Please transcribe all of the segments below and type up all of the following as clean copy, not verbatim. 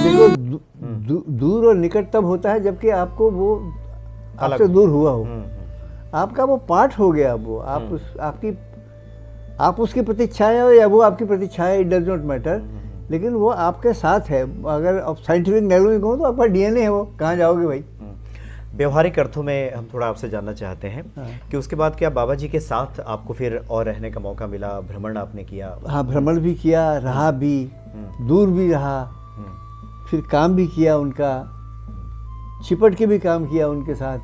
देखो दूर और निकट तब होता है जबकि आपको वो आपसे दूर हुआ हो, आपका वो पार्ट हो गया, वो आप उसकी प्रतीक्षाएं हो या वो आपकी प्रतीक्षाएं, इट डज नॉट मैटर, लेकिन वो आपके साथ है। अगर आप साइंटिफिक लैंग्वेज में कहूँ तो आपका डीएनए है, वो कहाँ जाओगे भाई। व्यवहारिक अर्थों में हम थोड़ा आपसे जानना चाहते हैं कि उसके बाद क्या बाबा जी के साथ आपको फिर और रहने का मौका मिला, भ्रमण आपने किया? हाँ, भ्रमण भी किया, रहा भी, दूर भी रहा, फिर काम भी किया उनका, चिपट के भी काम किया उनके साथ।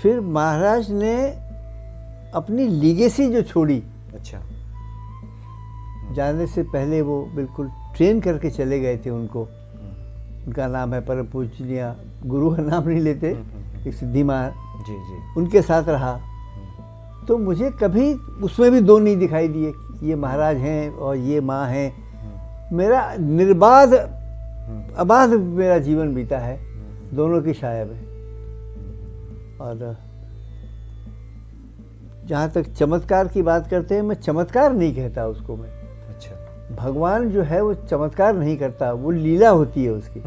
फिर महाराज ने अपनी लीगेसी जो छोड़ी, अच्छा, जाने से पहले वो बिल्कुल ट्रेन करके चले गए थे उनको। उनका नाम है परम पूजनीय, गुरु का नाम नहीं लेते, एक सिद्धि माँ जी जी, उनके साथ रहा। तो मुझे कभी उसमें भी दो नहीं दिखाई दिए, ये महाराज हैं और ये माँ हैं। मेरा निर्बाध अबाध मेरा जीवन बीता है दोनों की छाया में। और जहाँ तक चमत्कार की बात करते हैं, मैं चमत्कार नहीं कहता उसको मैं। अच्छा, भगवान जो है वो चमत्कार नहीं करता, वो लीला होती है उसकी।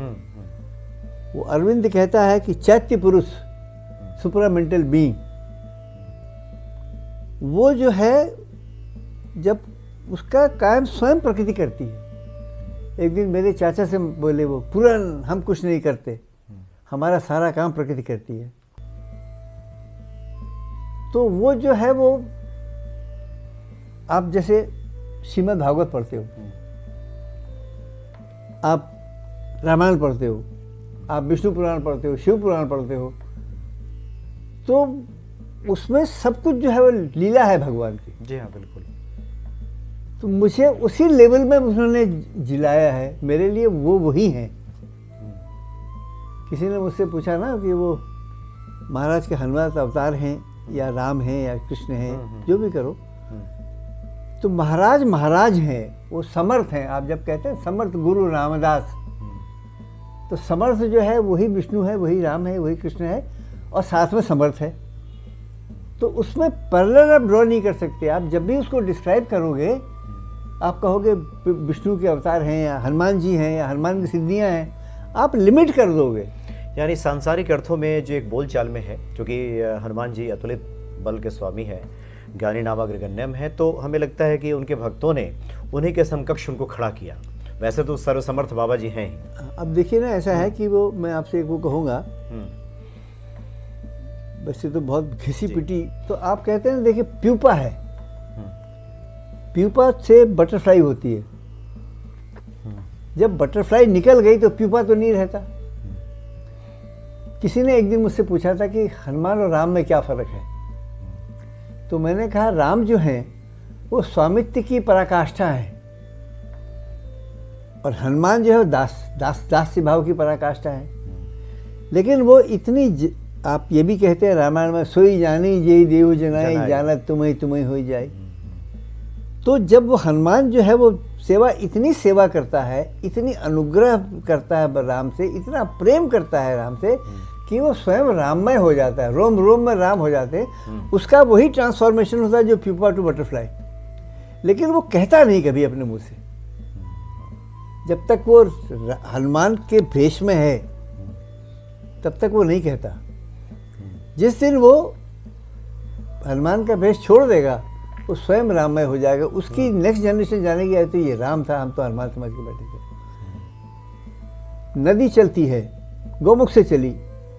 वो अरविंद कहता है कि चैत्य पुरुष, सुपरामेंटल बीइंग, वो जो है जब उसका कायम स्वयं प्रकृति करती है। एक दिन मेरे चाचा से बोले वो, पूरन हम कुछ नहीं करते, हमारा सारा काम प्रकृति करती है। तो वो जो है वो, आप जैसे श्रीमद् भागवत पढ़ते हो, आप रामायण पढ़ते हो, आप विष्णु पुराण पढ़ते हो, शिव पुराण पढ़ते हो, तो उसमें सब कुछ जो है वो लीला है भगवान की। जी हाँ, बिल्कुल। तो मुझे उसी लेवल में उन्होंने जिलाया है, मेरे लिए वो वही हैं। किसी ने मुझसे पूछा ना कि वो महाराज के हनुमान अवतार हैं या राम हैं या कृष्ण हैं, जो भी करो, तो महाराज महाराज हैं, वो समर्थ हैं। आप जब कहते हैं समर्थ गुरु रामदास, तो समर्थ जो है वही विष्णु है, वही राम है, वही कृष्ण है, और साथ में समर्थ है। तो उसमें पैरेलल आप ड्रॉ नहीं कर सकते। आप जब भी उसको डिस्क्राइब करोगे, आप कहोगे विष्णु के अवतार हैं या हनुमान जी हैं या हनुमान की सिद्धियाँ हैं, आप लिमिट कर दोगे। यानी सांसारिक अर्थों में जो एक बोलचाल में है, क्योंकि हनुमान जी अतुलित बल के स्वामी हैं, ज्ञानी नामाग्रगण्यम है, तो हमें लगता है कि उनके भक्तों ने उन्हीं के समकक्ष उनको खड़ा किया। वैसे तो सर्वसमर्थ बाबा जी हैं ही। अब देखिए ना, ऐसा है कि वो, मैं आपसे एक वो कहूँगा, वैसे तो बहुत घिसी पिटी, तो आप कहते हैं देखिए प्यूपा है, प्यूपा से बटरफ्लाई होती है। जब बटरफ्लाई निकल गई तो प्यूपा तो नहीं रहता। किसी ने एक दिन मुझसे पूछा था कि हनुमान और राम में क्या फ़र्क है, तो मैंने कहा राम जो हैं वो स्वामित्व की पराकाष्ठा है, और हनुमान जो है दास्य भाव की पराकाष्ठा है। लेकिन वो इतनी आप ये भी कहते हैं रामायण में, सोई जानी जेई देव जनाई, जानत तुम्हें तुम्हें हो जाए। तो जब वो हनुमान जो है वो इतनी सेवा करता है, इतनी अनुग्रह करता है राम से, इतना प्रेम करता है राम से, कि वो स्वयं राममय हो जाता है, रोम रोम में राम हो जाते हैं। उसका वही ट्रांसफॉर्मेशन होता है जो प्यूपा टू बटरफ्लाई। लेकिन वो कहता नहीं कभी अपने मुंह से, जब तक वो हनुमान के भेष में है तब तक वो नहीं कहता। जिस दिन वो हनुमान का भेष छोड़ देगा, वो स्वयं राममय हो जाएगा। उसकी नेक्स्ट जनरेशन जानेगी, आए तो ये राम था, हम तो हनुमान समझ के बैठे थे। नदी चलती है, गोमुख से चली,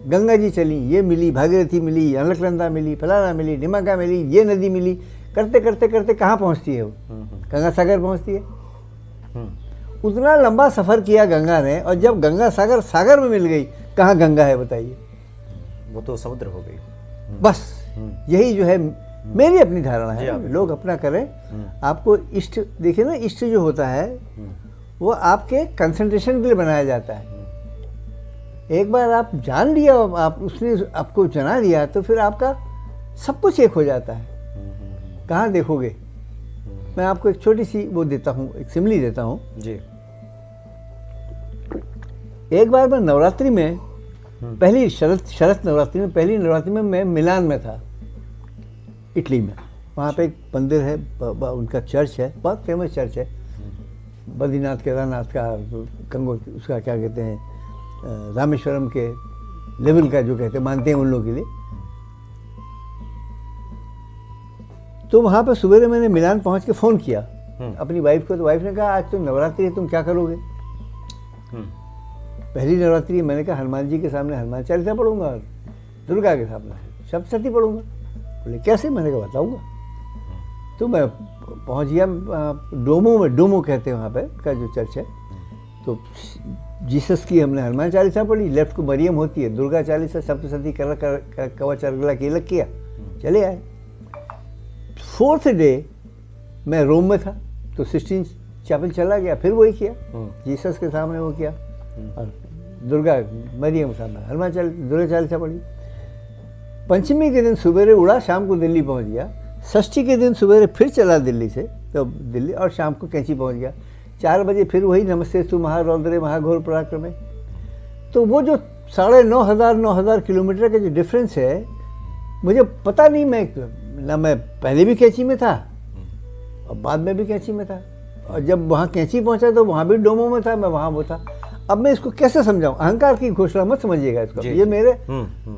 गंगा जी चली, ये मिली, भागीरथी मिली, अलकनंदा मिली, फलाना मिली, निमका मिली, ये नदी मिली, करते करते करते कहाँ पहुँचती है वो? गंगा सागर पहुँचती है। उतना लंबा सफ़र किया गंगा ने, और जब गंगा सागर में मिल गई, कहाँ गंगा है बताइए? वो तो समुद्र हो गई। बस यही जो है मेरी अपनी धारणा है। लोग अपना करें। आपको इष्ट देखिए ना, इष्ट जो होता है वो आपके कंसंट्रेशन के लिए बनाया जाता है। एक बार आप जान लिया, आप उसने आपको जना दिया, तो फिर आपका सब कुछ एक हो जाता है। कहाँ देखोगे? मैं आपको एक छोटी सी वो देता हूँ, एक सिमली देता हूँ जी। एक बार मैं नवरात्रि में, पहली शरद नवरात्रि में, पहली नवरात्रि में मैं मिलान में था, इटली में। वहाँ पे एक मंदिर है, उनका चर्च है, बहुत फेमस चर्च है। बद्रीनाथ केदारनाथ का कंगो उसका क्या कहते हैं रामेश्वरम के लेवल का जो कहते हैं मानते हैं उन लोगों के लिए। तो वहाँ पर सवेरे मैंने मिलान पहुँच के फ़ोन किया अपनी वाइफ को, तो वाइफ ने कहा आज तो नवरात्रि है, तुम क्या करोगे? पहली नवरात्रि। मैंने कहा हनुमान जी के सामने हनुमान चालीसा पढ़ूंगा और दुर्गा के सामने सप्तशती पढ़ूंगा। बोले कैसे? मैंने कहा बताऊंगा। तो मैं पहुंच गया डोमो में, डोमो कहते हैं वहाँ पे का जो चर्च है। तो जीसस की हमने हनुमान चालीसा पढ़ी, लेफ्ट को मरियम होती है, दुर्गा चालीसा सप्तशती कवच अर्गला की अलग किया, चले आए। 4th डे मैं रोम में था तो सिस्टीन चैपल चला गया, फिर वही किया, जीसस के सामने वो किया और दुर्गा मरियम के सामने हनुमान चालीसा दुर्गा चालीसा पढ़ी। पंचमी के दिन सवेरे उड़ा, शाम को दिल्ली पहुंच गया। षष्ठी के दिन सवेरे फिर चला दिल्ली से, तो दिल्ली, और शाम को कैंची पहुंच गया। 4 बजे फिर वही नमस्तेस्तु महारौद्रे महाघोर पराक्रमे। तो वो जो 9,500 किलोमीटर का जो डिफरेंस है, मुझे पता नहीं, मैं पहले भी कैंची में था और बाद में भी कैंची में था, और जब वहाँ कैंची पहुँचा तो वहाँ भी डोमो में था, मैं वहाँ वो था। अब मैं इसको कैसे समझाऊं? अहंकार की घोषणा मत समझिएगा इसको, ये मेरे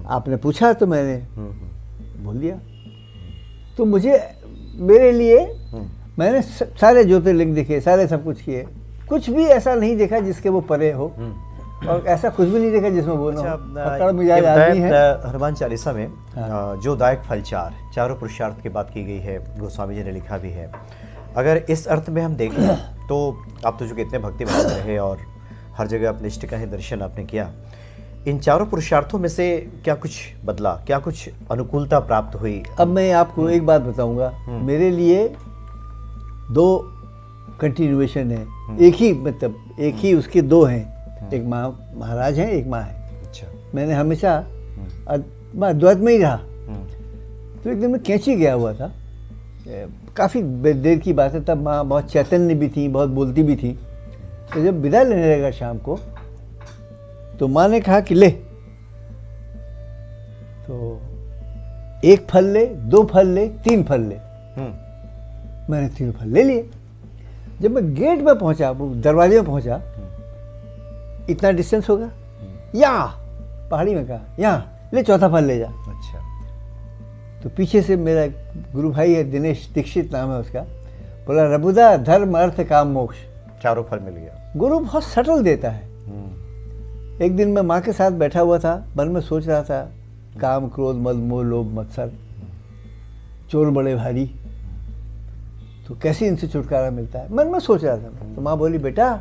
आपने पूछा तो मैंने बोल दिया। तो मुझे मेरे लिए मैंने सारे ज्योतिर्लिंग देखे, सारे सब कुछ किए, कुछ भी ऐसा नहीं देखा जिसके वो परे हो, और ऐसा कुछ भी नहीं देखा जिसमें वो ना हो। मिजाज आदमी है। हनुमान चालीसा में जो दायक फल चारों पुरुषार्थ की बात की गई है, गोस्वामी जी ने लिखा भी है। अगर इस अर्थ में हम देखें तो आप तो चूँकि इतने भक्ति भाव रहे और हर जगह अपने इष्ट का ही दर्शन आपने किया, इन चारों पुरुषार्थों में से क्या कुछ बदला, क्या कुछ अनुकूलता प्राप्त हुई? अब मैं आपको एक बात बताऊंगा, मेरे लिए 2 कंटिन्यूएशन है, एक ही, मतलब एक ही उसके 2 हैं, एक महाराज हैं, एक माँ है। अच्छा। मैंने हमेशा द्वैत में ही रहा। तो एक दिन मैं कैंची गया हुआ था, काफ़ी देर की बात है, तब माँ बहुत चैतन्य भी थी, बहुत बोलती भी थी। तो जब विदा लेने लगा शाम को, तो माँ ने कहा कि ले, तो 1 फल ले, 2 फल ले, 3 फल ले। मैंने 3 फल ले लिए। जब मैं गेट में पहुंचा, दरवाजे में पहुंचा, इतना डिस्टेंस होगा, यहाँ पहाड़ी में कहा, यहाँ ले 4था फल ले जा। अच्छा। तो पीछे से मेरा गुरु भाई है, दिनेश दीक्षित नाम है उसका, बोला रबुदा धर्म अर्थ काम मोक्ष, 4 फल मिल गया। गुरु बहुत सटल देता है। एक दिन मैं माँ के साथ बैठा हुआ था, मन में सोच रहा था, काम क्रोध मद मोह लोभ मत्सर चोर बड़े भारी, तो कैसे इनसे छुटकारा मिलता है, मन में सोच रहा था। तो माँ बोली बेटा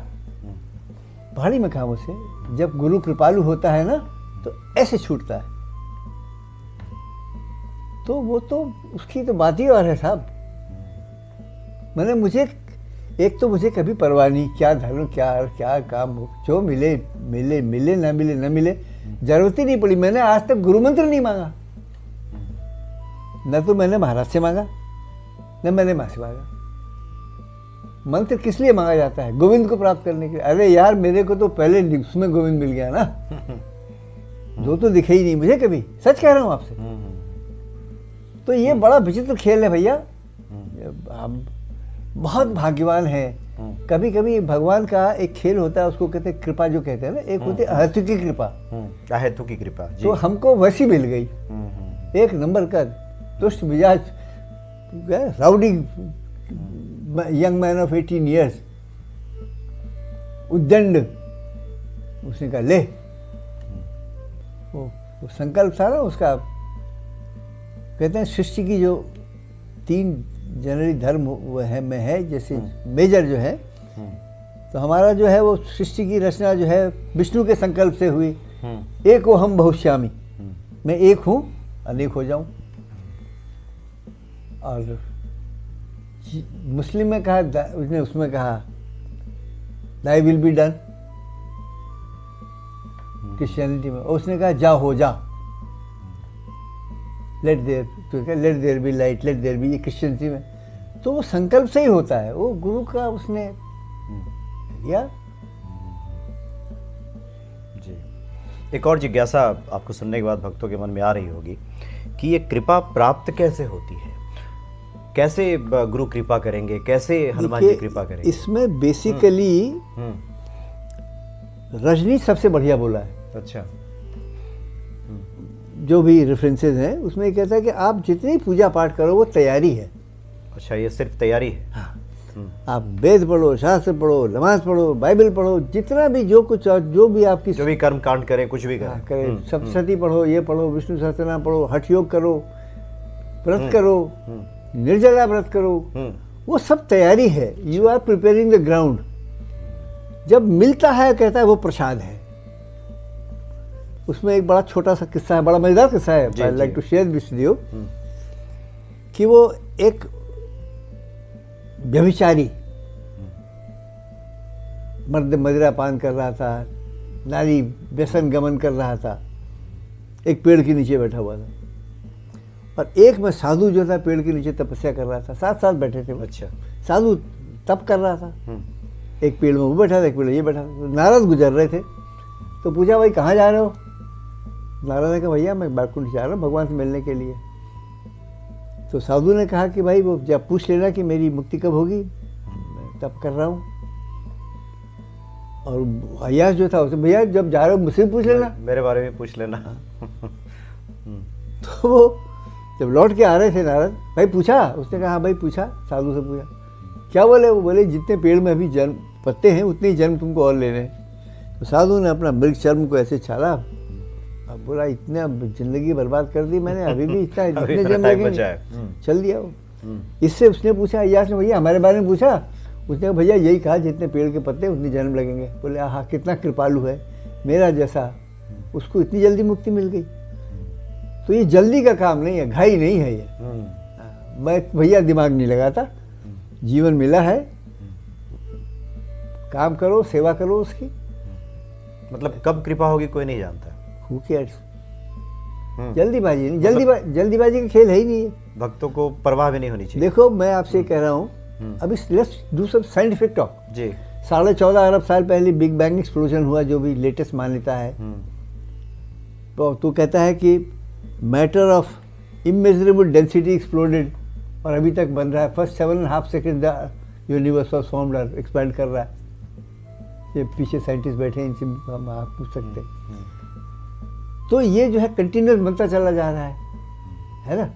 पहाड़ी में कहा मुझसे, जब गुरु कृपालु होता है ना तो ऐसे छूटता है। तो वो तो उसकी तो बात ही और है साहब। मैंने मुझे कभी परवाह नहीं, क्या धर्म क्या काम हो, जो मिले मिले मिले, ना मिले ना मिले, जरूरत ही नहीं पड़ी। मैंने आज तक गुरु मंत्र नहीं मांगा, न तो मैंने महाराज से मांगा, न मैंने माँ से मांगा। मंत्र किस लिए मांगा जाता है? गोविंद को प्राप्त करने के लिए। अरे यार, मेरे को तो पहले उसमें गोविंद मिल गया ना, जो तो दिखे ही नहीं मुझे कभी, सच कह रहा हूँ आपसे। तो ये बड़ा विचित्र खेल है भैया, हम बहुत भाग्यवान हैं। कभी कभी भगवान का एक खेल होता है, उसको कहते हैं कृपा, जो कहते हैं ना, एक होती है अहेतु की कृपा। अहेतु की कृपा जी। तो हमको वैसी मिल गई, 1 नंबर का दुष्ट मिजाज rowdy young man of 18 years, उद्दंड। उसने कहा ले, वो संकल्प था ना उसका। कहते हैं सृष्टि की जो 3 जनरली धर्म वो है में है, जैसे मेजर जो है, तो हमारा जो है वो सृष्टि की रचना जो है विष्णु के संकल्प से हुई। एक हो हम बहुश्यामी, मैं एक हूँ अनेक हो जाऊं। और मुस्लिम में कहा, उसने उसमें कहा thy will be done, Christianity में, और उसने कहा जा हो जा, let there be light, let there be, ये क्रिश्चियनिटी में। तो वो संकल्प से ही होता है, वो गुरु का उसने दिया। जी, एक और जिज्ञासा आपको सुनने के बाद भक्तों के मन में आ रही होगी कि ये कृपा प्राप्त कैसे होती है? कैसे गुरु कृपा करेंगे, कैसे हनुमान जी कृपा करेंगे? इसमें बेसिकली रजनी सबसे बढ़िया बोला है। अच्छा। जो भी रेफरेंसेस हैं उसमें ये कहता है कि आप जितनी पूजा पाठ करो वो तैयारी है। अच्छा, ये सिर्फ तैयारी है। हाँ, आप वेद पढ़ो, शास्त्र पढ़ो, नमाज पढ़ो, बाइबल पढ़ो, जितना भी जो कुछ जो भी आपकी जो भी कर्म कांड करें, कुछ भी करें, करें, सप्तशती पढ़ो, ये पढ़ो, विष्णु सहस्त्रनाम पढ़ो, हठ योग करो, व्रत करो, निर्जला व्रत करो, वो सब तैयारी है। You are preparing the ground. जब मिलता है कहता है वो प्रसाद है। उसमें एक बड़ा छोटा सा किस्सा है, बड़ा मजेदार किस्सा है, I like to share with you, कि वो एक व्यभिचारी मर्द मदिरा पान कर रहा था, नारी व्यसन गमन कर रहा था, एक पेड़ के नीचे बैठा हुआ था, और एक में साधु जो था पेड़ के नीचे तपस्या कर रहा था, साथ साथ बैठे थे। अच्छा। साधु तप कर रहा था, एक पेड़ में वो बैठा था, एक पेड़ में ये बैठा था। नारद गुजर रहे थे, तो पूछा भाई कहाँ जा रहे हो? नारद ने कहा भैया मैं बैकुंठ जा रहा हूँ भगवान से मिलने के लिए। तो साधु ने कहा कि भाई वो जब पूछ लेना कि मेरी मुक्ति कब होगी, मैं तप कर रहा हूँ। और अय्यास जो था उसे, भैया जब जा रहे हो मुझसे पूछ लेना, मेरे बारे में पूछ लेना। तो वो जब लौट के आ रहे थे नारद, भाई पूछा? उसने कहा हाँ भाई पूछा, साधु से पूछा। क्या बोले? वो बोले जितने पेड़ में अभी जन्म पत्ते हैं उतने ही जन्म तुमको और लेने। तो साधु ने अपना मृग चर्म को ऐसे छाला, अब बोला इतने जिंदगी बर्बाद कर दी मैंने, अभी भी इतने जन्म लगेंगे, चल दिया वो। इससे उसने पूछा, अय्यास ने, भैया हमारे बारे में पूछा? उसने कहा भैया यही कहा जितने पेड़ के पत्ते उतने जन्म लगेंगे। बोले हाँ कितना कृपालु है, मेरा जैसा उसको इतनी जल्दी मुक्ति मिल गई। तो ये जल्दी का काम नहीं है, घाई नहीं है ये। मैं भैया दिमाग नहीं लगाता, जीवन मिला है, काम करो, सेवा करो उसकी। मतलब कब कृपा होगी कोई नहीं जानता। Who cares? जल्दीबाजी नहीं, जल्दीबाजी का खेल है ही नहीं है। भक्तों को परवाह भी नहीं होनी चाहिए। देखो मैं आपसे कह रहा हूँ, अभी let's do some scientific talk जी। 14.5 अरब साल पहले बिग बैंग एक्सप्लोजन हुआ, जो भी लेटेस्ट मान्यता है। तो कहता है कि matter of immeasurable density exploded, और अभी तक बन रहा है। First 7.5 second the universe was formed, expand कर रहा है। ये पीछे साइंटिस्ट बैठे हैं, इनसे हम आप पूछ सकते हैं। तो ये जो है कंटिन्यूस बनता चला जा रहा है ना।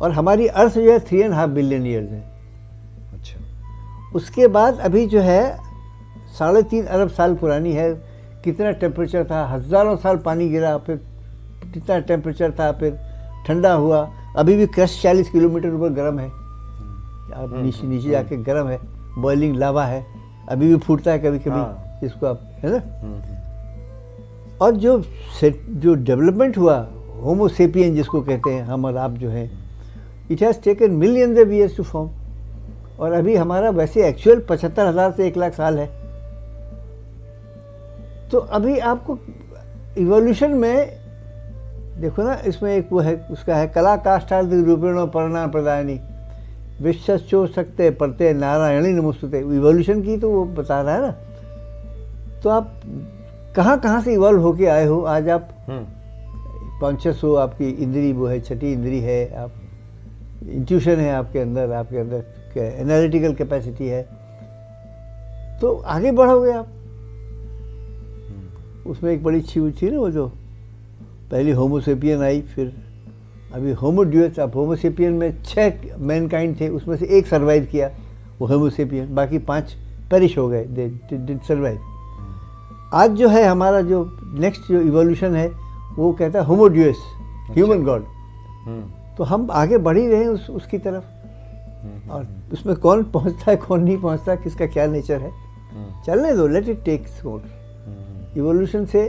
और हमारी अर्थ जो है 3.5 बिलियन ईयर्स है। अच्छा। उसके बाद अभी जो है 3.5 अरब साल पुरानी है। कितना टेम्परेचर था, हज़ारों साल पानी गिरा, फिर कितना टेम्परेचर था, फिर ठंडा हुआ। अभी भी क्रस्ट 40 किलोमीटर ऊपर गर्म है, आप नीचे जाके गर्म है, बॉइलिंग लावा है, अभी भी फूटता है कभी कभी, इसको आप, है ना। और जो डेवलपमेंट हुआ, होमो सेपियन जिसको कहते हैं हम और आप जो हैं, it has taken millions of years to form. और अभी हमारा वैसे एक्चुअल 75,000 से 1 लाख साल है। तो अभी आपको इवोल्यूशन में देखो ना, इसमें एक वो है, उसका है कला काष्ठादि रूपेणो परिणाम प्रदायनी विश्वचो सकते पढ़ते नारायणी नमोस्तुते। इवोल्यूशन की तो वो बता रहा है ना। तो आप कहाँ से इवॉल्व होके आए हो, आज आप कॉन्शियस हो, आपकी इंद्री वो है, छठी इंद्री है, आप इंट्यूशन है आपके अंदर एनालिटिकल कैपेसिटी है, तो आगे बढ़ोगे आप। उसमें एक बड़ी चीज थी ना, वो जो पहली होमोसेपियन आई, फिर अभी होमोड्यूस। अब होमोसेपियन में 6 मैनकाइंड थे, उसमें से 1 सर्वाइव किया, वो होमोसेपियन, बाकी 5 पेरिश हो गए, दे डिड सर्वाइव। आज जो है हमारा जो नेक्स्ट जो इवोल्यूशन है, वो कहता है होमोड्यूस, ह्यूमन गॉड। तो हम आगे बढ़ ही रहे हैं उसकी तरफ। और उसमें कौन पहुंचता है कौन नहीं पहुंचता, किसका क्या नेचर है, चलने दो, let it take course. Evolution से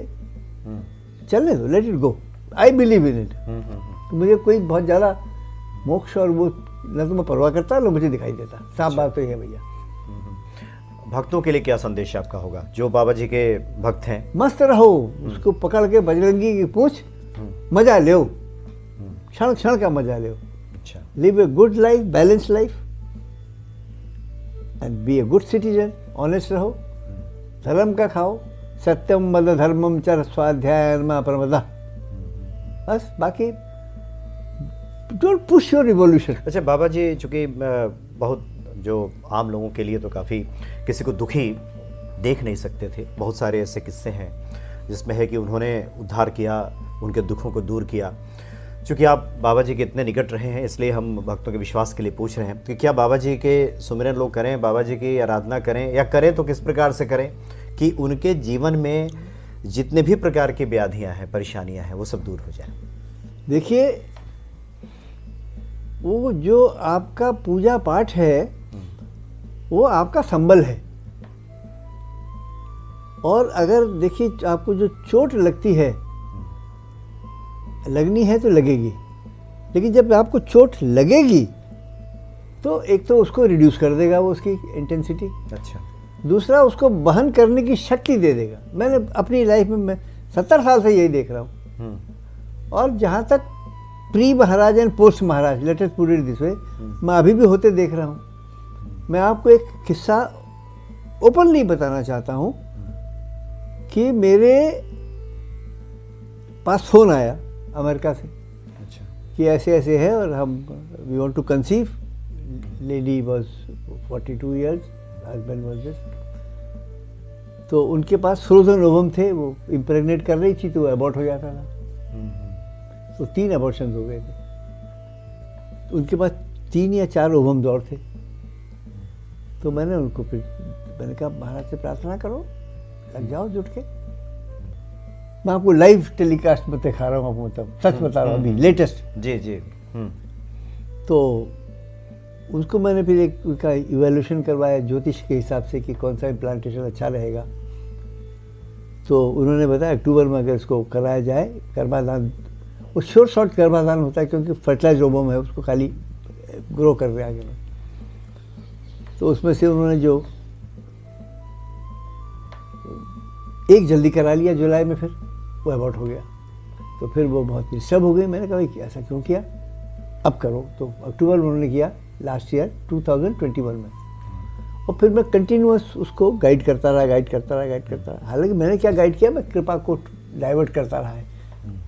चलने दो, let it go, I believe in it. तो मुझे कोई बहुत ज़्यादा मोक्ष और वो न तो मैं परवाह करता, न मुझे दिखाई देता। साफ बात तो ये है भैया। भक्तों के लिए क्या संदेश आपका होगा, जो बाबा जी के भक्त हैं? मस्त रहो, उसको पकड़ के बजरंगी की पूछ, मजा लो, क्षण क्षण का मजा लो। अच्छा। Live a good life, balance life, and be a good citizen. Honest रहो, धर्म का खाओ, सत्यम मद धर्मम चर स्वाध्याय प्रमदा। बस, बाकी डोंट पुश योर रिवॉल्यूशन। अच्छा बाबा जी, चूँकि बहुत जो आम लोगों के लिए तो काफ़ी किसी को दुखी देख नहीं सकते थे, बहुत सारे ऐसे किस्से हैं जिसमें है कि उन्होंने उद्धार किया, उनके दुखों को दूर किया। चूँकि आप बाबा जी के इतने निकट रहे हैं, इसलिए हम भक्तों के विश्वास के लिए पूछ रहे हैं कि क्या बाबा जी के सुमिरन लोग करें, बाबा जी की आराधना करें, या करें तो किस प्रकार से करें कि उनके जीवन में जितने भी प्रकार की व्याधियाँ हैं, परेशानियाँ हैं, वो सब दूर हो जाए। देखिए, वो जो आपका पूजा पाठ है वो आपका संबल है, और अगर देखिए आपको जो चोट लगती है, लगनी है तो लगेगी, लेकिन जब आपको चोट लगेगी तो एक तो उसको रिड्यूस कर देगा वो उसकी इंटेंसिटी, अच्छा, दूसरा उसको वहन करने की शक्ति दे देगा। मैंने अपनी लाइफ में मैं 70 साल से यही देख रहा हूँ। और जहाँ तक pre Maharaj and post Maharaj, let us put it this way, मैं अभी भी होते देख रहा हूँ। मैं आपको एक किस्सा ओपनली बताना चाहता हूँ कि मेरे पास फ़ोन आया अमेरिका से, अच्छा, कि ऐसे ऐसे है और हम we want to conceive. Lady was 42 years, husband was this. तो उनके पास फ्रोजन ओवम थे, वो इम्प्रेग्नेट कर रही थी तो अबॉर्ट हो जाता था। तो 3 अबॉर्शन हो गए थे। उनके पास 3 या 4 ओवम्स और थे। तो मैंने उनको फिर मैंने कहा महाराज से प्रार्थना करो, लग जाओ जुट के। मैं आपको लाइव टेलीकास्ट में दिखा रहा हूँ, आपको मतलब सच बता रहा हूँ अभी लेटेस्ट। जी जी। तो उसको मैंने फिर एक उनका इवैल्यूएशन करवाया ज्योतिष के हिसाब से कि कौन सा इम्प्लांटेशन अच्छा रहेगा। तो उन्होंने बताया अक्टूबर में अगर इसको कराया जाए, गर्भाधान, वो शॉर्ट शॉर्ट गर्भाधान होता है क्योंकि फर्टिलाइज ओवम है, उसको खाली ग्रो कर रहे आगे में। तो उसमें से उन्होंने जो एक जल्दी करा लिया जुलाई में, फिर वो अबॉर्ट हो गया। तो फिर वो बहुत डिस्टर्ब हो गई। मैंने कहा भाई ऐसा क्यों किया, अब करो। तो अक्टूबर में उन्होंने किया लास्ट ईयर 2021 में। और फिर मैं कंटिन्यूअस उसको गाइड करता रहा। हालांकि मैंने क्या गाइड किया, मैं कृपा को डाइवर्ट करता रहा है,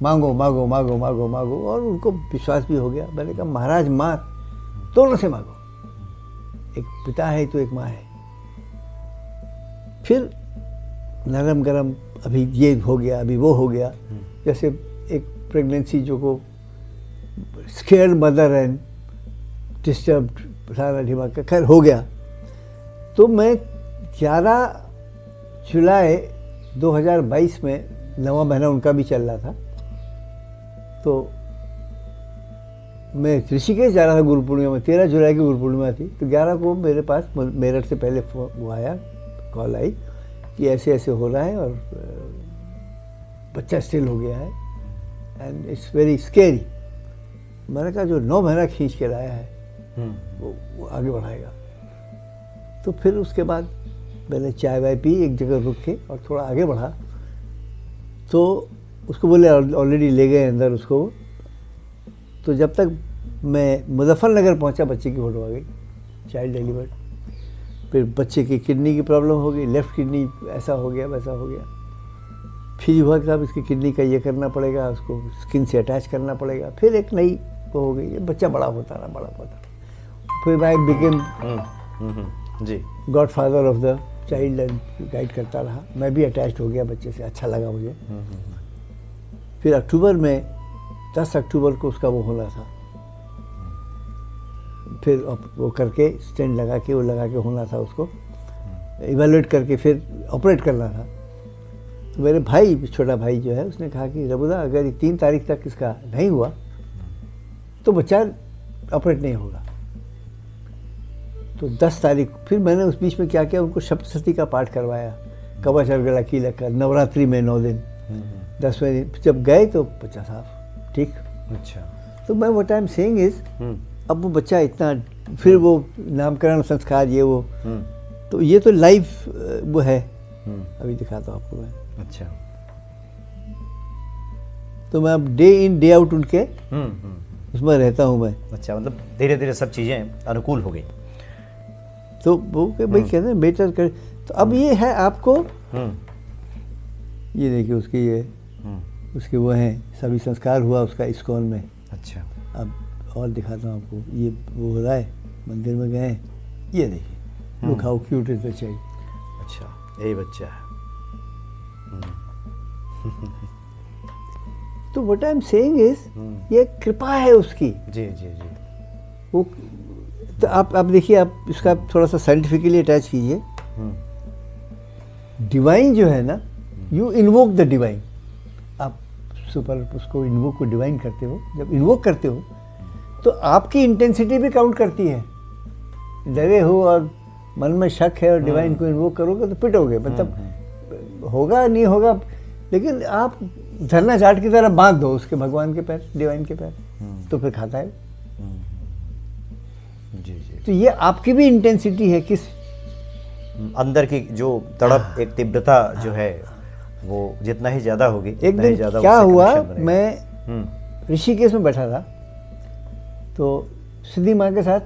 मांगो मांगो मांगो मांगो मांगो, और उनको विश्वास भी हो गया। मैंने कहा महाराज माँ दोनों से मांगो, एक पिता है तो एक माँ है। फिर नरम गरम, अभी ये हो गया, अभी वो हो गया। जैसे एक प्रेगनेंसी जो को स्केयर्ड मदर एंड डिस्टर्ब्ड सारा दिमाग का, खैर हो गया। तो मैं 11 जुलाई 2022 में, 9वां महीना उनका भी चल रहा था, तो मैं ऋषिकेश जा रहा था गुरु पूर्णिमा में। 13 जुलाई की गुरु पूर्णिमा थी। तो 11 को मेरे पास मेरठ से पहले वो आया, कॉल आई कि ऐसे ऐसे हो रहा है और बच्चा स्टिल हो गया है एंड इट्स वेरी स्केरी। मैंने कहा जो 9 महीना खींच के लाया है वो आगे बढ़ाएगा। तो फिर उसके बाद मैंने चाय वाय पी, एक जगह रुक के और थोड़ा आगे बढ़ा। तो उसको बोले ऑलरेडी ले गए अंदर उसको। तो जब तक मैं मुजफ्फरनगर पहुंचा, बच्चे की फोटो आ गई, चाइल्ड डिलीवर्ड। फिर बच्चे की किडनी की प्रॉब्लम हो गई, लेफ़्ट किडनी ऐसा हो गया वैसा हो गया। फिर हुआ कि साहब इसकी किडनी का ये करना पड़ेगा, उसको स्किन से अटैच करना पड़ेगा। फिर एक नई वो हो गई, बच्चा बड़ा होता रहा। फिर आई बिकेम जी godfather of the child and guide करता रहा। मैं भी अटैच्ड हो गया बच्चे से, अच्छा लगा मुझे। फिर अक्टूबर में 10 अक्टूबर को उसका वो होना था। फिर वो करके स्टेंट लगा के होना था, उसको इवेलुएट करके फिर ऑपरेट करना था। तो मेरे भाई, छोटा भाई जो है, उसने कहा कि रबुदा अगर 3 तारीख तक इसका नहीं हुआ तो बच्चा ऑपरेट नहीं होगा। तो 10 तारीख फिर मैंने उस बीच में क्या किया, उनको सप्तशती का पाठ करवाया, कवच अर्गला कीलक का, नवरात्रि में 9 दिन, 10वें दिन जब गए तो बच्चा साफ ठीक। अच्छा। तो मैं what I am saying is, अब वो बच्चा इतना, फिर वो नामकरण संस्कार ये वो, तो ये तो लाइव वो है। अभी दिखाता हूँ आपको मैं। अच्छा। तो मैं अब डे इन डे आउट उनके उसमें रहता हूँ मैं। अच्छा, मतलब धीरे धीरे सब चीज़ें अनुकूल हो गई। तो वो भाई कहते हैं बेटर कर। तो अब ये है आपको, ये देखिए उसकी ये उसके वो हैं, सभी संस्कार हुआ उसका इस्कॉन में। अच्छा। अब और दिखाता हूँ आपको, ये वो हो रहा है, मंदिर में गए, ये देखिए, look how cute is the child. अच्छा, यही बच्चा है। तो what I am saying is, ये कृपा है उसकी। जी जी जी। वो तो आप देखिए, आप इसका थोड़ा सा साइंटिफिकली अटैच कीजिए। डिवाइन जो है ना, यू इन्वोक द डिवाइन, आप सुपर उसको इन्वोक को डिवाइन करते हो। जब इन्वोक करते हो तो आपकी इंटेंसिटी भी काउंट करती है। डरे हो और मन में शक है और डिवाइन को इन्वोक करोगे तो पिटोगे, मतलब होगा नहीं होगा, लेकिन आप झरना चाट की तरह बांध दो उसके भगवान के पैर, डिवाइन के पैर, तो फिर खाता है। जी जी। तो ये आपकी भी इंटेंसिटी है, किस अंदर की जो तड़प, एक तीव्रता जो है वो जितना ही ज्यादा होगी, एक दिन ज्यादा क्या उससे हुआ, connection बनेगा। मैं ऋषिकेश में बैठा था, तो सिद्धि माँ के साथ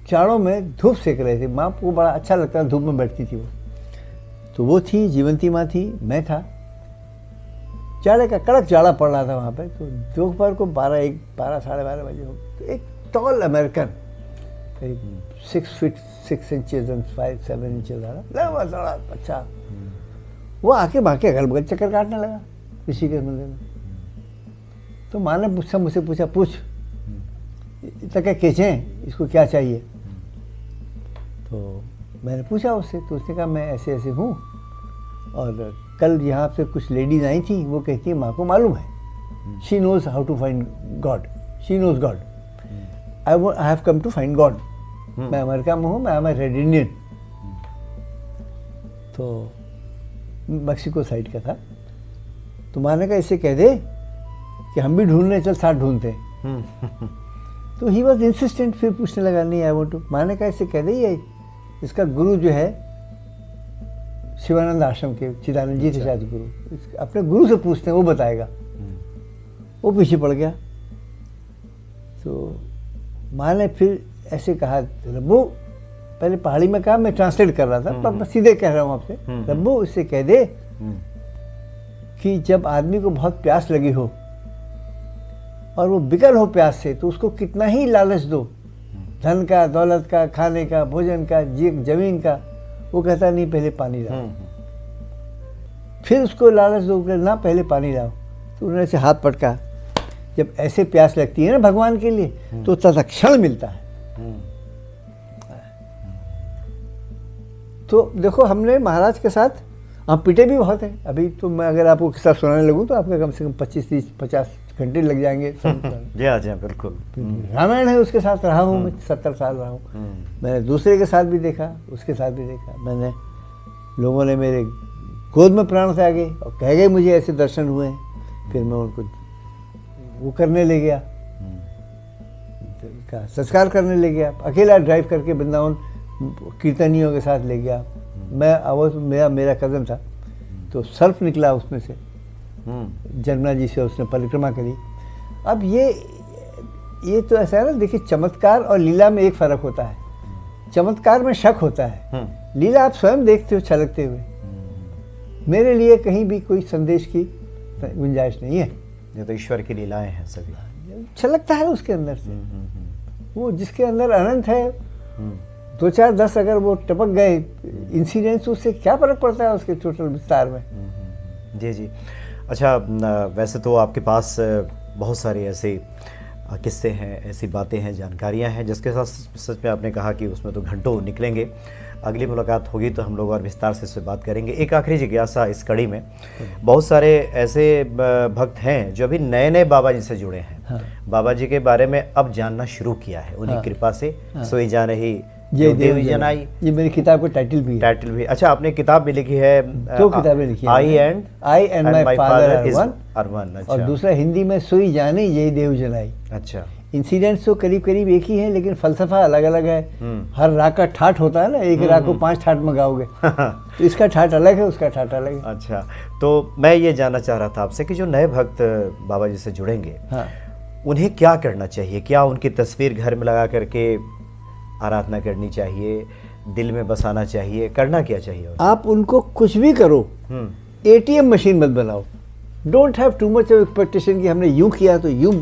चारों में धूप सेक रहे थे। माँ को बड़ा अच्छा लगता था, धूप में बैठती थी वो। तो वो थी, जीवंती माँ थी, मैं था। जाड़े का कड़क जाड़ा पड़ रहा था वहाँ पे। तो दोपहर को 12 साढ़े 12 बजे हो, तो एक टॉल अमेरिकन, करीब 6 फीट 6 इंचेस एंड 5-7 इंचेस लंबा बड़ा अच्छा, वो आके माँ के अगल बगल चक्कर काटने लगा ऋषिकेश मंदिर में। तो माँ ने मुझसे पूछा, पूछ इतना क्या केचे हैं, इसको क्या चाहिए? तो मैंने पूछा उससे, तो उसने कहा मैं ऐसे ऐसे हूँ, और कल यहाँ से कुछ लेडीज आई थी, वो कहती है माँ को मालूम है, she knows how to find God, she knows God, I have come to find God. मैं अमेरिका में हूँ, मैं एम रेड इंडियन। तो मैक्सिको साइड का था। तो माँ ने कहा इससे कह दे कि हम भी ढूंढने, चल साथ ढूंढते हैं। तो ही वॉज इंसिस्टेंट, फिर पूछने लगा नहीं आई वांट टू। माँ ने कहा इससे कह दे, ये इसका गुरु जो है शिवानंद आश्रम के चिदानंद जी थे शायद गुरु, अपने गुरु से पूछते हैं, वो बताएगा। वो पीछे पड़ गया। तो माँ ने फिर ऐसे कहा, रब्बू, पहले पहाड़ी में कहा, मैं ट्रांसलेट कर रहा था, पर मैं सीधे कह रहा हूँ आपसे, रब्बू इससे कह दे कि जब आदमी को बहुत प्यास लगी हो और वो बिकल हो प्यास से, तो उसको कितना ही लालच दो, धन का, दौलत का, खाने का, भोजन का, जमीन का, वो कहता नहीं पहले पानी लाओ। फिर उसको लालच दो, ना पहले पानी लाओ। तो उन्होंने ऐसे हाथ पटका, जब ऐसे प्यास लगती है ना भगवान के लिए, तो तत्क्षण मिलता है। तो देखो, हमने महाराज के साथ हम पिटे भी बहुत हैं। अभी तो मैं अगर आपको किस्सा सुनाने लगूँ तो आपका कम से कम 25-30-50 घंटे लग जाएंगे। जी हाँ, जी बिल्कुल। रामायण है, उसके साथ रहा हूँ मैं, 70 साल रहा हूँ। मैंने दूसरे के साथ भी देखा, उसके साथ भी देखा। मैंने, लोगों ने मेरे गोद में प्राण त्यागे और कह गए मुझे ऐसे दर्शन हुए हैं। फिर मैं उनको वो करने ले गया, का संस्कार करने ले गया, अकेला ड्राइव करके वृंदावन कीर्तनियों के साथ ले गया। मैं आवाज, मेरा कज़न था, तो सर्फ निकला उसमें से, जमुना जी से उसने परिक्रमा करी। अब ये तो ऐसा है ना, देखिए, चमत्कार और लीला में एक फ़र्क होता है। चमत्कार में शक होता है, लीला आप स्वयं देखते हो छलकते हुए। मेरे लिए कहीं भी कोई संदेश की गुंजाइश नहीं है। ये तो ईश्वर की लीलाएं हैं सभी, छलकता है उसके अंदर से। वो जिसके अंदर अनंत है, 2-4-10 अगर वो टपक गए इंसिडेंट्स, उससे क्या फर्क पड़ता है उसके टोटल विस्तार में। जी जी। अच्छा, वैसे तो आपके पास बहुत सारे ऐसे किस्से हैं, ऐसी बातें हैं, जानकारियां हैं, जिसके साथ सच में आपने कहा कि उसमें तो घंटों निकलेंगे। अगली मुलाकात होगी तो हम लोग और विस्तार से इस पर बात करेंगे। एक आखिरी जिज्ञासा इस कड़ी में, बहुत सारे ऐसे भक्त हैं जो अभी नए नए बाबा जी से जुड़े हैं। हाँ। बाबा जी के बारे में अब जानना शुरू किया है, उन्हीं हाँ। कृपा से हाँ। सोई जा रही जय देवी जनाई। ये मेरी किताब का टाइटल भी है। अच्छा, आपने किताब भी लिखी है? 2 किताबें लिखी है, I and my father are one. अच्छा। और दूसरा हिंदी में सोई जानी जय देव जनाई। अच्छा। इंसिडेंट्स तो करीब करीब एक ही है, लेकिन फलसफा अलग अलग है। हर राग का ठाट होता है ना, एक राग को 5 ठाट में गाओगे तो इसका ठाट अलग है, उसका ठाट अलग है। अच्छा, तो मैं ये जानना चाह रहा था आपसे कि जो नए भक्त बाबा जी से जुड़ेंगे, हाँ, उन्हें क्या करना चाहिए? क्या उनकी तस्वीर घर में लगा करके आराधना करनी चाहिए, दिल में बसाना चाहिए, करना क्या चाहिए? आप उनको कुछ भी करो, ATM मशीन मत बनाओ। Don't have too much of expectation कि हमने यूं किया तो यूं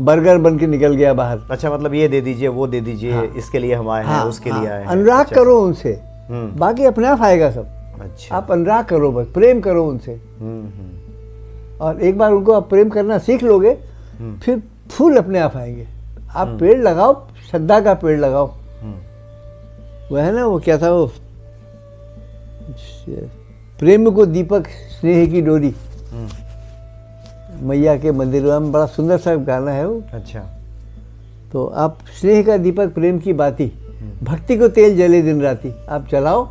बर्गर बन के निकल गया बाहर। अच्छा, मतलब ये दे दीजिए, वो दे दीजिए, हाँ। इसके लिए हम आए हैं, हाँ, उसके लिए आए हैं। अनुराग अच्छा, करो उनसे, हम्म। बाकी अपने आप आएगा सब। अच्छा। आप अनुराग करो, बस प्रेम करो उनसे, हम्म। और एक बार उनको आप प्रेम करना सीख लोगे, फिर फूल अपने आप आएंगे। आप पेड़ लगाओ, श्रद्धा का पेड़ लगाओ। वो है ना, वो क्या था वो, प्रेम को दीपक स्नेह की डोरी, मैया के मंदिर में बड़ा सुंदर सा गाना है वो। अच्छा। तो आप स्नेह का दीपक, प्रेम की बाती, भक्ति को तेल जले दिन राती, आप जलाओ,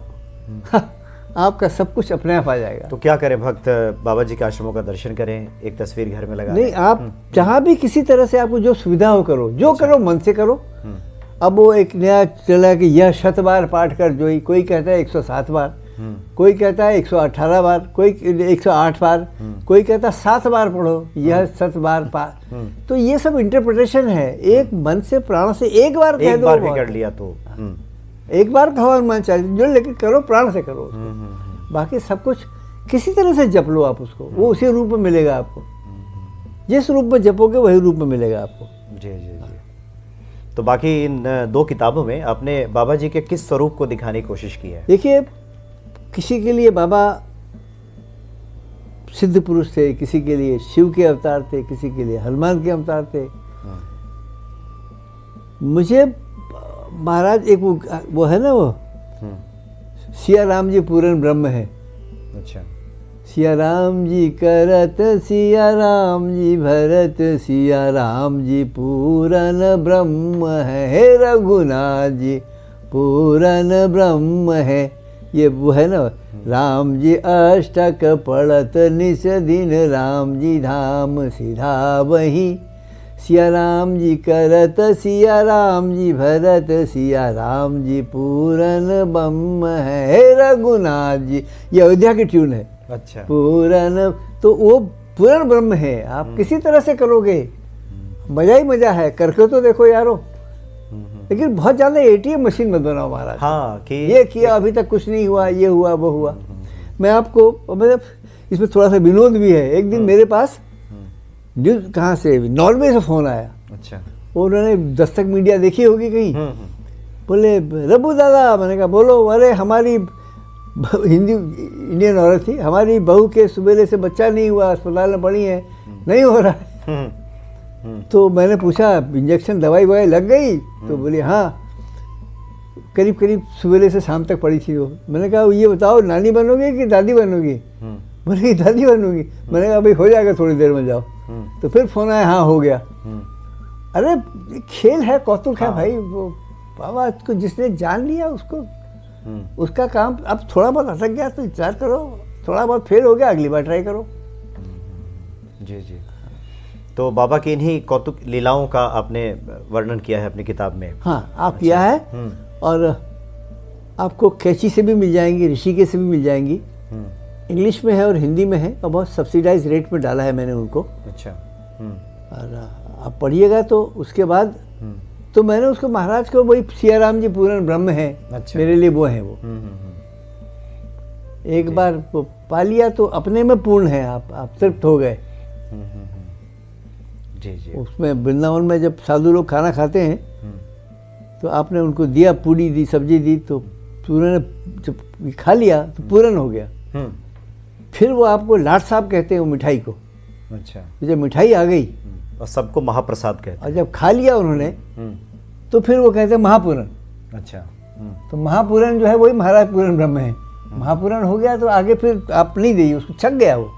आपका सब कुछ अपने आप आ जाएगा। तो क्या करें भक्त, बाबा जी के आश्रमों का दर्शन करें, एक तस्वीर घर में लगा नहीं, आप जहाँ भी किसी तरह से आपको जो सुविधा हो करो, जो करो मन से करो। अब वो एक नया चला कि यह 100 बार पाठ कर जोई, कोई कहता है 107 बार, कोई कहता है 118 बार, कोई 108 बार, कोई कहता है 7 बार पढ़ो, यह 7 बार तो ये सब इंटरप्रिटेशन है। एक मन से प्राण से एक बार कह एक दो, बार भी कर लिया तो एक बार कहो मन चाहिए जो, लेकिन करो प्राण से करो। बाकी सब कुछ किसी तरह से जप लो आप उसको, वो उसी रूप में मिलेगा आपको। जिस रूप में जपोगे वही रूप में मिलेगा आपको। जी जी जी। तो बाकी इन 2 किताबों में आपने बाबा जी के किस स्वरूप को दिखाने की कोशिश की है? देखिए, किसी के लिए बाबा सिद्ध पुरुष थे, किसी के लिए शिव के अवतार थे, किसी के लिए हनुमान के अवतार थे। मुझे महाराज एक वो है ना, वो सिया राम जी पूर्ण ब्रह्म है। अच्छा। सिया राम जी करत, सिया राम जी भरत, सिया राम जी पूर्ण ब्रह्म है, हे रघुनाथ जी पूर्ण ब्रह्म है। ये वो है ना, राम जी अष्टक पढ़त निस दिन, राम जी धाम सीधा वही, सिया राम जी करत, सिया राम जी भरत, सिया राम जी पूर्ण ब्रह्म है, हे रघुनाथ जी। ये अयोध्या की ट्यून है। अच्छा। पूर्ण, तो वो पूर्ण ब्रह्म है। आप किसी तरह से करोगे, मजा ही मजा है। करके तो देखो यारो, लेकिन बहुत ज़्यादा ATM मशीन मत बनाओ महाराज। हाँ, कि ये किया अभी तक कुछ नहीं हुआ, ये हुआ वो हुआ। मैं आपको मतलब इसमें थोड़ा सा विनोद भी है। एक दिन मेरे पास न्यूज़ कहाँ से, नॉर्वे से फ़ोन आया। अच्छा। उन्होंने दस्तक मीडिया देखी होगी कहीं, बोले रबू दादा। मैंने कहा बोलो। अरे हमारी हिंदी इंडियन औरत थी, हमारी बहू के सुबेरे से बच्चा नहीं हुआ, अस्पताल में पड़ी है, नहीं हो रहा है। तो मैंने पूछा इंजेक्शन दवाई ववाई लग गई? तो बोली हाँ, करीब करीब सुबेरे से शाम तक पड़ी थी वो। मैंने कहा ये बताओ नानी बनोगे कि दादी बनोगी? बोले दादी बनूंगी। मैंने कहा भाई हो जाएगा, थोड़ी देर में जाओ। तो फिर फोन आया, हाँ हो गया। अरे खेल है, कौतुक है भाई। वो बाबा को जिसने जान लिया उसको, उसका काम। अब थोड़ा बहुत अटक गया तो इंतजार करो, थोड़ा बहुत फेल हो गया, अगली बार ट्राई करो। जी जी। तो बाबा की इन्हीं कौतुक लीलाओं का आपने वर्णन किया है अपनी किताब में? हाँ, आप किया है। और आपको कैची से भी मिल जाएंगी, ऋषिकेश से भी मिल जाएंगी। इंग्लिश में है और हिंदी में है, और बहुत सब्सिडाइज रेट में डाला है मैंने उनको। अच्छा। और आप पढ़िएगा तो उसके बाद तो मैंने उसको महाराज को वही सिया राम जी पूर्ण ब्रह्म है। अच्छा। मेरे लिए वो है। वो एक बार वो पा लिया तो अपने में पूर्ण है। आप तृप्त हो गए। जी जी। उसमें वृंदावन में जब साधु लोग खाना खाते हैं तो आपने उनको दिया, पूड़ी दी, सब्जी दी, तो उन्होंने जब खा लिया तो पूर्ण हो गया। फिर वो आपको लाट साहब कहते हैं वो मिठाई को। अच्छा। तो जब मिठाई आ गई और सबको महाप्रसाद कहते हैं, और जब खा लिया उन्होंने तो फिर वो कहते हैं महापूरण। अच्छा। तो महापूरण जो है वही महाराज पूर्ण ब्रह्म है। महापूरण हो गया तो आगे फिर आप नहीं दी, उसको छक गया वो।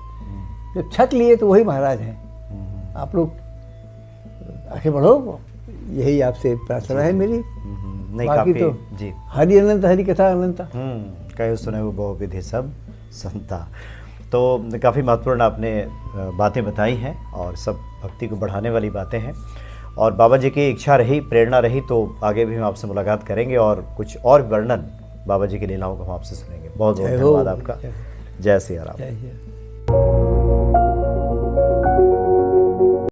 जब छक लिए तो वही महाराज हैं। आप लोग आगे बढ़ो, यही आपसे प्रार्थना है मेरी। नहीं, बाकी काफी तो जी। हरि अनंत, हरि कथा अनंता। कहे सुने वो बहुविधि सब संता। तो काफ़ी महत्वपूर्ण आपने बातें बताई हैं और सब भक्ति को बढ़ाने वाली बातें हैं। और बाबा जी की इच्छा रही, प्रेरणा रही तो आगे भी हम आपसे मुलाकात करेंगे और कुछ और वर्णन बाबा जी की लीलाओं को हम आपसे सुनेंगे। बहुत बहुत धन्यवाद आपका। जय सिया राम। जय जय।